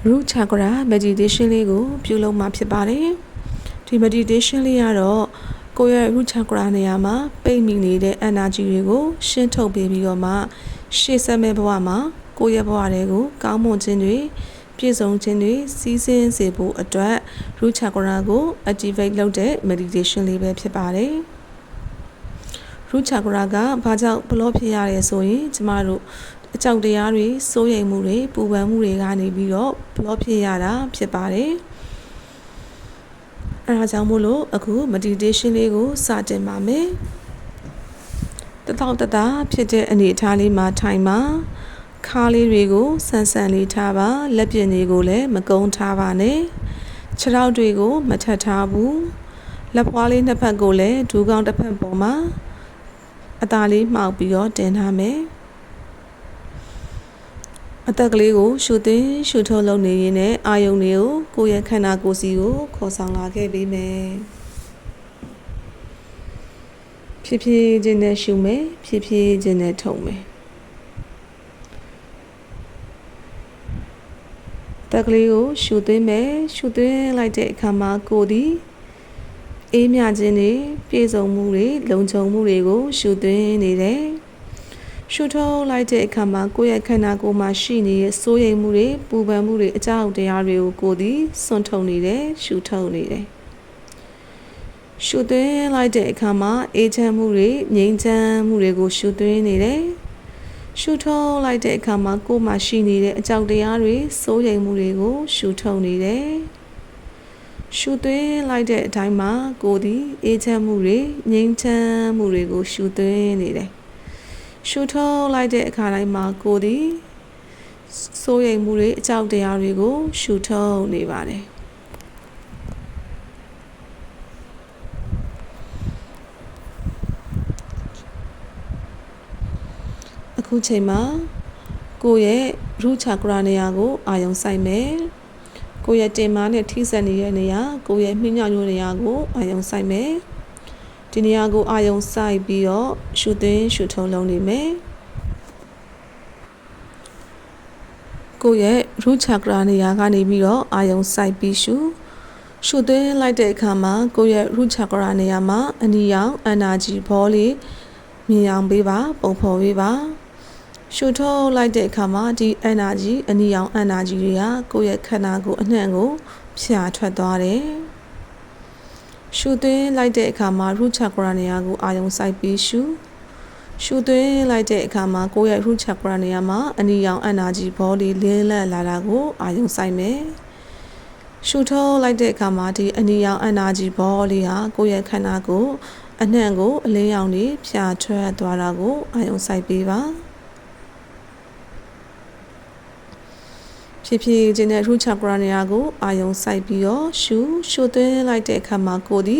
root chakra meditation လေးကိုပြုလုပ်မှာဖြစ်ပါတယ်ဒီ meditation လေးကတော့ကိုယ့်ရဲ့ root chakra နေရာမှာပိတ်မိနေတဲ့ energy တွေကိုရှင်းထုတ်ပေးပြီးတော့မှရှေ့ဆက်မဲ့ဘဝမှာကိုယ့်ရဲ့ဘဝတွေကိုကောင်းမွန်ခြင်းတွေပြည့်စုံခြင်းတွေစီးဆင်းစေဖို့အတွက် root chakra ကို activate လုပ်တဲ့ meditation လေးပဲဖြစ်ပါတယ်root chakra ကဘာကြောင့် block ဖြစ်ရလဲဆိုရင်ကျမတို့အကြောက်တရားတွေစိုးရိမ်မှုတွေပူပန်မှုတွေကနေပြီးတော့ block ဖြစ်ရတာဖြစ်ပါတယ်အဲဒါကြောင့်မို့လို့အခု meditation လေးကိုစတင်ပါမယ်တထောက်တတာဖြစ်တဲ့အနေအထားလေးမှာထိုင်ပါခါးလေးတွေကိုဆန်ဆန်လေးထားပါလက်ပြင်တွေကိုလည်းမကုန်းထားပါနဲ့ခြေထောက်တွေကိုမထပ်ထားဘူးလက်ဖွားလေးနှစ်ဖက်ကိုလည်းဒူးကောင်းတစ်ဖက်ပေါ်မှာအသားလေးမှောက်ပြီးတော့တင်ထားမယ်အသက်ကလေးကိုရှူသွင်းရှူထုတ်လုပ်နေရင်းနဲ့အာယုံတွေကိုကိုယ့်ရဲ့ခန္ဓာကိုယ်စီကိုခေါ်ဆောင်လာခဲ့ပေးမယ်ဖြည်းဖြည်းချင်းနဲ့ရှူမယ်ဖြည်းဖြည်းချင်းနဲ့ထုတ်မယ်အသက်ကလေးကိုရှူသွင်းမယ်ရှူသွင်းလိုက်တဲ့အခါမှာကိုယ်ဒီအေးမြခြင်းတွေပြည့်စုံမှုတွေလုံခြုံမှုတွေကိုရှူသွင်းနေတယ်ရှူထုတ်လိုက်တဲ့အခါမှာကိုယ့်ရဲ့ခန္ဓာကိုယ်မှာရှိနေတဲ့စိုးရိမ်မှုတွေပူပန်မှုတွေအကြောက်တရားတွေကိုကိုယ်ဒီစွန့်ထုတ်နေတယ်ရှူထုတ်နေတယ်ရှူသွင်းလိုက်တဲ့အခါမှာအေးချမ်းမှုတွေငြိမ်းချမ်းမှုတွေကိုရှူသွင်းနေတယ်ရှူထုတ်လိုက်တဲ့အခါမှာကိုယ်မှာရှိနေတဲ့အကြောက်တရားတွေစိုးရိမ်မှုတွေကိုရှူထုတ်နေတယ်ရှူသွင်းလိုက်တဲ့အတိုင်းမှာကိုယ်ဒီအေးချမ်းမှုတွေငြိမ်းချမ်းမှုတွေကိုရှူသွင်းနေတယ်ရှူထုတ်လိုက်တဲ့အခါတိုင်းမှာကိုယ်ဒီစိုးရိမ်မှုတွေအကြောက်တရားတွေကိုရှူထုတ်နေပါတယ်အခုချိန်မှာကိုယ့်ရဲ့ root chakra နေရာကိုအာရုံစိုက်မယ်ကိုယ့်ရဲ့တင်မားနဲ့ထိစပ်နေတဲ့နေရာကိုယ့်ရဲ့နှင်းညောင်ညိုနေရာကိုအာရုံစိုက်မယ်ဒီနေရာကိုအာရုံစိုက်ပြီးတော့ရှူသွင်းရှူထုတ်လုပ်နေမယ်ကိုယ့်ရဲ့ root chakra နေရာကနေပြီးတော့အာရုံစိုက်ပြီးရှူသွင်းလိုက်တဲ့အခါမှာကိုယ့်ရဲ့ root chakra နေရာမှာအနီရောင် energy ball လေးမြင်အောင်ပေးပါပုံဖော်ပေးပါရှူထုတ်လိုက်တဲ့အခါမှာဒီ energy အနီရောင် energy တွေကကိုယ့်ရဲ့ခန္ဓာကိုယ်အနှံ့ကိုဖြာထွက်သွားတယ်ရှူသွင်းလိုက်တဲ့အခါမှာ root chakra နေရာကိုအာရုံစိုက်ပြီးရှူသွင်းလိုက်တဲ့အခါမှာကိုယ့်ရဲ့ root chakra နေရာမှာအနီရောင် energy ball လေးလင်းလက်လာတာကိုအာရုံစိုက်မယ်ရှူထုတ်လိုက်တဲ့အခါမှာဒီအနီရောင် energy ball လေးဟာကိုယ့်ရဲ့ခန္ဓာကိုယ်အနှံ့ကိုအလင်းရောင်တွေဖြာထွက်သွားတာကိုအာရုံစိုက်ပေးပါဖြည်းဖြည်းချင်းနဲ့ root chakra နေရာကိုအာရုံစိုက်ပြီးတော့ရှူသွင်းလိုက်တဲ့အခါမှာကိုယ်ဒီ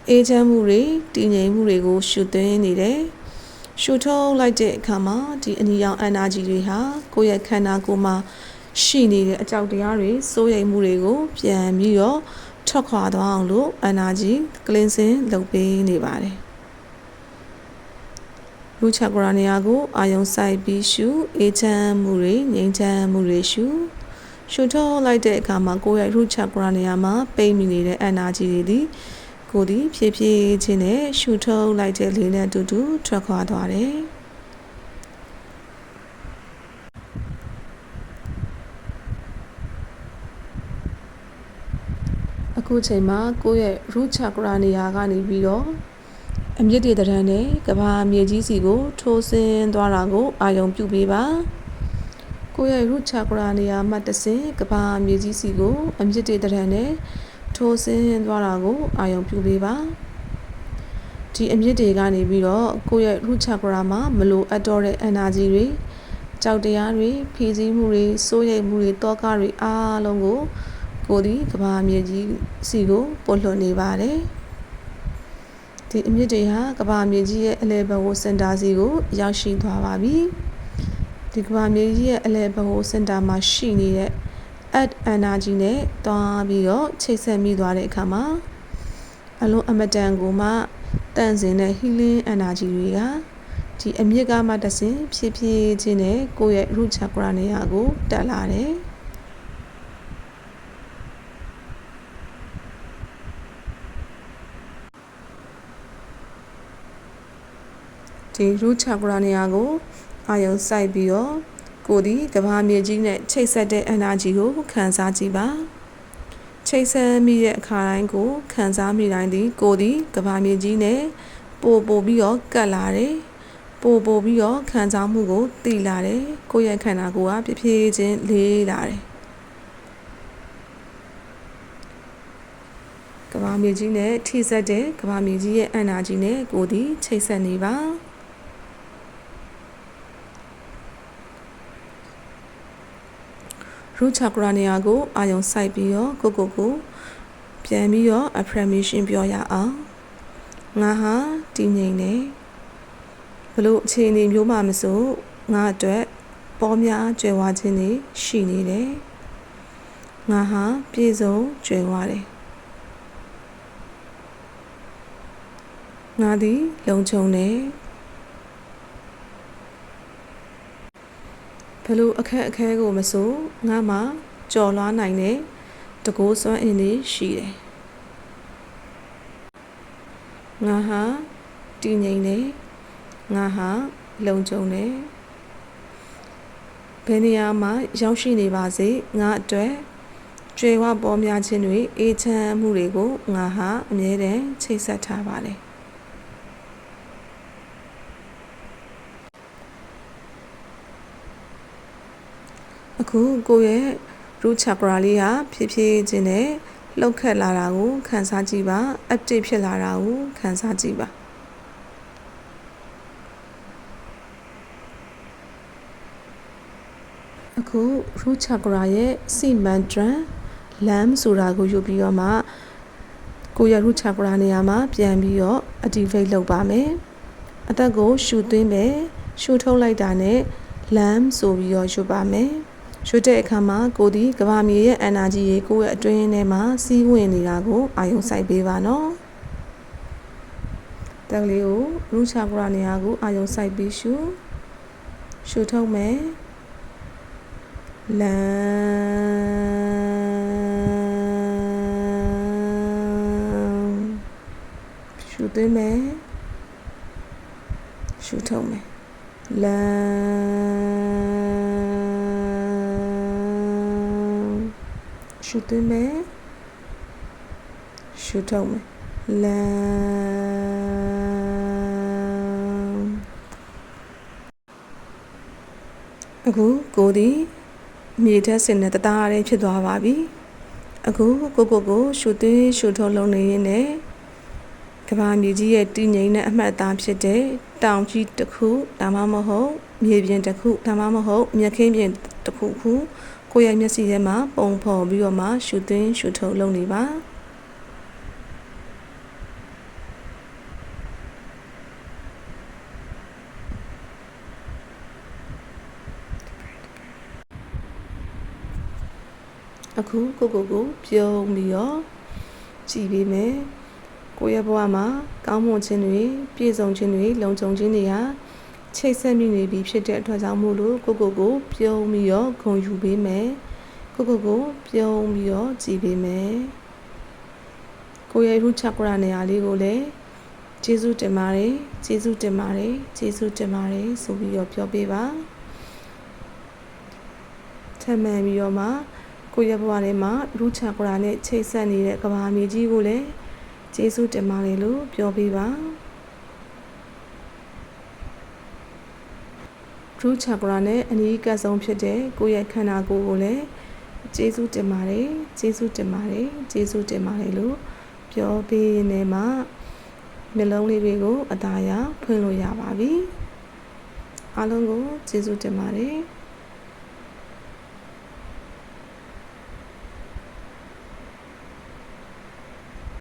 အေးချမ်းမှုတွေတည်ငြိမ်မှုတွေကိုရှူသွင်းနေတယ်ရှူထုတ်လိုက်တဲ့အခါမှာဒီအနီရောင် energy တွေဟာကိုယ့်ရဲ့ခန္ဓာကိုယ်မှာရှိနေတဲ့အကြောက်တရားတွေစိုးရိမ်မှုတွေကိုပြန်ပြီးတော့ထွက်ခွာသွားအောင်လို့ energy cleansing လုပ်ပေးနေပါတယ်root chakra နေရာကိုအာရုံစိုက်ပြီးရှူအေးချမ်းမှုတွေငြိမ်းချမ်းမှုတွေရှူထုတ်လိုက်တဲ့အခါမှာကိုယ့်ရဲ့ root chakra နေရာမှာပိတ်မိနေတဲ့ energy တွေဒီကိုယ်ဒီဖြည်းဖြည်းချင်းနဲ့ရှူထုတ်လိုက်တဲ့လေးနဲ့အတူတူထွက်ခွာသွားတယ်အခုချိန်မှာကိုယ့်ရဲ့ root chakra နေရာကနေပြီးတော့အမြင့်တွေတရံနဲ့ကဘာမြေကြီးစီကိုထိုးဆင်းသွားတာကိုအာရုံပြုပေးပါကိုယ့်ရဲ့ root chakra နေရာမှာတဆင်ကဘာမြေကြီးစီကိုအမြင့်တွေတရံနဲ့ထိုးဆင်းသွားတာကိုအာရုံပြုပေးပါဒီအမြင့်တွေကနေပြီးတော့ကိုယ့်ရဲ့ root chakra မှာမလိုအပ်တော့တဲ့ energy တွေကြောက်တရားတွေဖိစီးမှုတွေစိုးရိမ်မှုတွေတောကတွေအားလုံးကိုကိုယ်ဒီကဘာမြေကြီးစီကိုပို့လွှတ်နေပါတယ်ဒီအမြင့်တွေဟာကဘာမြေကြီးရဲ့အလယ်ဘဝစင်တာစီကိုရောက်ရှိသွားပါပြီဒီကဘာမြေကြီးရဲ့အလယ်ဘဝစင်တာမှာရှိနေတဲ့ add energy နဲ့တွားပြီးတော့ချိတ်ဆက်မိသွားတဲ့အခါမှာအလုံးအမတန်ကိုမှတန့်စင်တဲ့ healing energy တွေကဒီအမြင့်ကမှတဆင်ဖြည်းဖြည်းချင်းနဲ့ကိုယ့်ရဲ့ root chakra နေရာကိုတက်လာတယ် ဒီroot chakra နေရာကိုအာယုံစိုက်ပြီးတော့ကိုယ်ဒီကဘာမြေကြီးနဲ့ချိတ်ဆက်တဲ့ energy ကိုခံစားကြည့်ပါချိတ်ဆက်မိတဲ့အခါတိုင်းကိုခံစားမိတိုင်းဒီကိုယ်ဒီကဘာမြေကြီးနဲ့ပို့ပြီးတော့ကတ်လာတယ်ပို့ပြီးတော့ခံစားမှုကိုသိလာတယ်ကိုယ့်ရဲ့ခန္ဓာကိုယ်ကပြည့်ပြည့်ချင်းလေးလာတယ်ကဘာမြေကြီးနဲ့ထိစပ်တဲ့ကဘာမြေကြီးရဲ့ energy နဲ့ကိုယ်ဒီချိတ်ဆက်နေပါroot chakra နေရာကိုအာယုံစိုက်ပြီးတော့ကိုပြန်ပြီးတော့ affirmation ပြောရအောင်ငါဟာတည်ငြိမ်နေဘလို့အခြေအနေမျိုးမှမဆိုငါအတွက်ပေါ်များကြွယ်ဝခြင်းတွေရှိနေတယ်ငါဟာပြည့်စုံကြွယ်ဝတယ်ငါသည်လုံခြုံတယ်ဘလို့အခက်အခဲကိုမဆိုငါမှာကြော်လွှားနိုင်တဲ့တကိုးစွမ်းအင်တွေရှိတယ်ငါဟာတည်ငြိမ်တယ်ငါဟာလုံခြုံတယ်ဘယ်နေရာမှာရောက်ရှိနေပါစေငါအတွက်ကြွယ်ဝပေါ်များခြင်းတွေအေးချမ်းမှုတွေကိုငါဟာအမြဲတမ်းချိတ်ဆက်ထားပါတယ်အခုကိုယ့်ရဲ့ root chakra လေးဟာဖြည်းဖြည်းချင်းနဲ့လှုပ်ခတ်လာတာကိုခံစားကြည့်ပါ active ဖြစ်လာတာကိုခံစားကြည့်ပါအခု root chakra ရဲ့စိမန္တရ lam ဆိုတာကိုယူပြီးတော့မှကိုယ့်ရဲ့ root chakra နေရာမှာပြန်ပြီးတော့ activate လုပ်ပါမယ်အသက်ကိုရှူသွင်းမယ်ရှူထုတ်လိုက်တာနဲ့ lam ဆိုပြီးတော့ယူပါမယ်ရွှေတဲ့အခါမှာကိုဒီကဘာမြေရဲ့ energy ရေကိုယ့်ရဲ့အတွင်းထဲမှာစီးဝင်နေတာကိုအာယုံစိုက်ပေးပါနော်တက်လေးကို root chakra နေရာကိုအာယုံစိုက်ပြီးရှူထုတ်မယ်လမ်းရှူသွင်းမယ်ရှူထုတ်မယ်လမ်းရှူသွင်းမယ်ရှူထုတ်မယ်လမ်းအခုကိုဒီမြေထက်စင်နဲ့တသားရဲဖြစ်သွားပါပြီအခုကိုရှူသွင်းရှူထုတ်လုံးနေရင်းနဲ့ကဘာမြေကြီးရဲ့တည်ငြိမ်တဲ့အမှတ်အသားဖြစ်တဲ့တောင်ကြီးတစ်ခုဒါမှမဟုတ်မြေပြင်တစ်ခုဒါမှမဟုတ်မြက်ခင်းပြင်တစ်ခုကိုယ့်ရဲ့မျက်စိထဲမှာပုံဖော်ပြီးတော့မှရှူသွင်းရှူထုတ်လုပ်နေပါအခုကိုပြုံးပြီးတော့ကြည်ပေးမယ်ကိုယ့်ရဲ့ဘဝမှာကောင်းမွန်ခြင်းတွေပြည့်စုံခြင်းတွေလုံခြုံခြင်းတွေဟာချိတ်ဆက်မိနေပြီဖြစ်တဲ့အတွက်ကြောင့်မို့လို့ကိုပြုံးပြီးတော့ဂုဏ်ယူပေးမယ်ကိုပြုံးပြီးတော့ကြည်ပေးမယ်ကိုယ့်ရဲ့ root chakra နေရာလေးကိုလည်းကျေးဇူးတင်ပါတယ်ကျေးဇူးတင်ပါတယ်ကျေးဇူးတင်ပါတယ်ဆိုပြီးတော့ပြောပေးပါထပ်မံပြီးတော့မှကိုယ့်ရဲ့ဘဝထဲမှာ root chakra နဲ့ချိတ်ဆက်နေတဲ့ကဘာမြေကြီးကိုလည်းကျေးဇူးတင်ပါတယ်လို့ပြောပေးပါ root chakra နဲ့အနီးကပ်ဆုံးဖြစ်တဲ့ကိုယ့်ရဲ့ခန္ဓာကိုယ်ကိုလည်းကျေးဇူးတင်ပါတယ်ကျေးဇူးတင်ပါတယ်ကျေးဇူးတင်ပါတယ်လို့ပြောပေးနေမှာနှလုံးလေးတွေကိုအသာရဖွင့်လို့ရပါပြီအားလုံးကိုကျေးဇူးတင်ပါတယ်